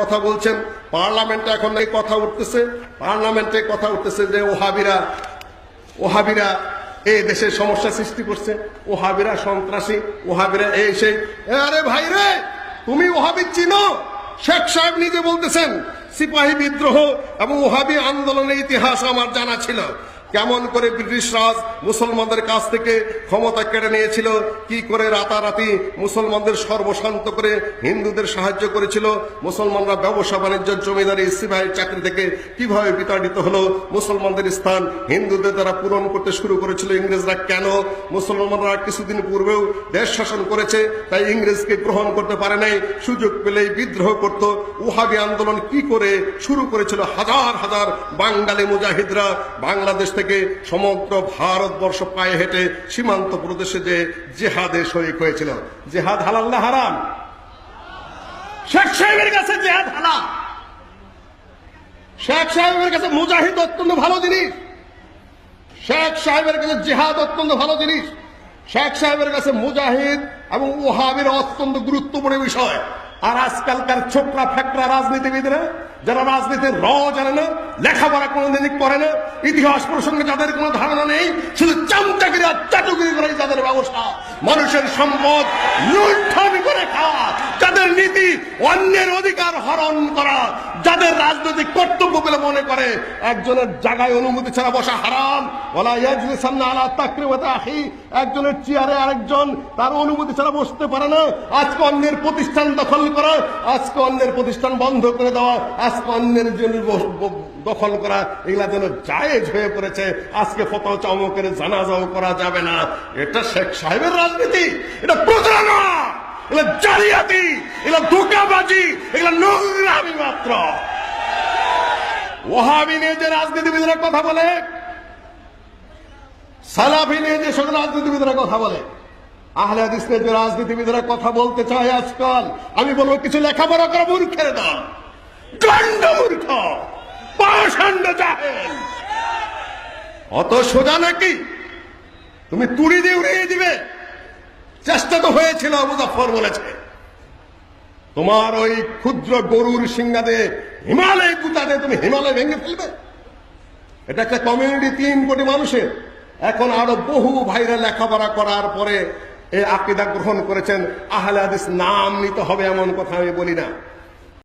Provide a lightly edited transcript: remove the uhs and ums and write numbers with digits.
কথা বলছেন পার্লামেন্টে এখন এই কথা উঠতেছে যে ওহাবিরা এই দেশে সমস্যা সৃষ্টি করছে, ওহাবিরা সন্ত্রাসী, ওহাবিরা এই সেই। আরে ভাই রে, তুমি ওহাবি চিনো? শেখ সাহেব নিজে বলতেছেন সিপাহী বিদ্রোহ এবং ওহাবি আন্দোলনের ইতিহাস আমার জানা ছিল। কেমন করে ব্রিটিশ রাজ মুসলমানদের কাছ থেকে ক্ষমতা কেড়ে নিয়েছিল, কি করে রাতারাতি মুসলমানদের সর্বশান্ত করে হিন্দুদের সাহায্য করেছিল, মুসলমানরা ব্যবসা বাণিজ্য জমিদারি সিপাহীর চাকরি থেকে কিভাবে বিতাড়িত হলো, মুসলমানদের স্থান হিন্দুদের দ্বারা পূরণ করতে শুরু করেছিল ইংরেজরা। কেন মুসলমানরা কিছুদিন পূর্বেও দেশ শাসন করেছে, তাই ইংরেজকে গ্রহণ করতে পারে নাই, সুযোগ পেলেই বিদ্রোহ করত। ওহাবি আন্দোলন কি করে শুরু করেছিল হাজার হাজার বাঙালি মুজাহিদরা বাংলাদেশ থেকে সমগ্র ভারতবর্ষ পায়ে হেঁটে সীমান্ত প্রদেশে যে জিহাদে শরীক হয়েছিল। জিহাদ হালাল না হারাম? শেখ সাহেবের কাছে জিহাদ হালাল। শেখ সাহেবের কাছে মুজাহিদ অত্যন্ত ভালো জিনিস, শেখ সাহেবের কাছে জিহাদ অত্যন্ত ভালো জিনিস, শেখ সাহেবের কাছে মুজাহিদ এবং ওহাবির অত্যন্ত গুরুত্বপূর্ণ বিষয়। আর আজকালকার ছোকরা ফ্যাকরা রাজনীতিবিদরা যারা রাজনীতির জানে না, লেখাপড়া কোনোদিন করে না, ইতিহাস প্রসঙ্গে যাদের কোনো ধারণা নেই, শুধু চামচাগিরি আর চাটুগিরি করে যাদের ব্যবসা, মানুষের সম্পদ লুণ্ঠন করে খাওয়া, যাদের নীতি অন্যের অধিকার হরণ করা, যাদের রাজনৈতিক কর্তব্য বলে মনে করে একজনের জায়গায় অনুমতি ছাড়া বসা হারাম, ওয়ালা ইয়াজলিসান্না আলা তাকরিমাতি আখি, একজনের চেয়ারে আরেকজন তার অনুমতি ছাড়া বসতে পারে না। আজকে অন্যের প্রতিষ্ঠান দখল করা, আজকে অন্যের প্রতিষ্ঠান বন্ধ করে দেওয়া, আজকে অন্যের জন্য দখল করা, এগুলা যেন জায়েজ হয়ে পড়েছে। আজকে ফতোয়া চমকের জানাজাও করা যাবে না। এটা শেখ সাহেবের রাজনীতি, এটা প্রতারণা, এগুলো জালিয়াতি, এগুলো ধোঁকাবাজি, এগুলো নোংরামি মাত্র। ওহাবি নিয়ে যে রাজনীতিবিদরা কথা বলে, সালাফি নিয়ে যে সকল রাজনীতিবিদরা কথা বলে, আহলে হাদিস নিয়ে যে রাজনীতিবিদরা কথা বলতে চায় আজকাল, আমি বলবো কিছু লেখাপড়া করা মূর্খের দল, গণ্ড মূর্খ, পাষণ্ড জাহেল। অত সোজা নাকি তুমি তুড়ি দিয়ে উড়িয়ে দিবে? চেষ্টা তো হয়েছিল, মুজাফফর বলেছে। তোমার ওই ক্ষুদ্র গরুর সিংহাতে হিমালয় গুতাতে তুমি হিমালয় ভেঙে ফেলবে? এটা একটা কমিউনিটি 3 কোটি মানুষের। এখন আরো বহু ভাইরা লেখাপড়া করার পরে এই আকীদা গ্রহণ করেছেন। আহলে হাদিস নাম নিতে হবে এমন কথা আমি বলি না।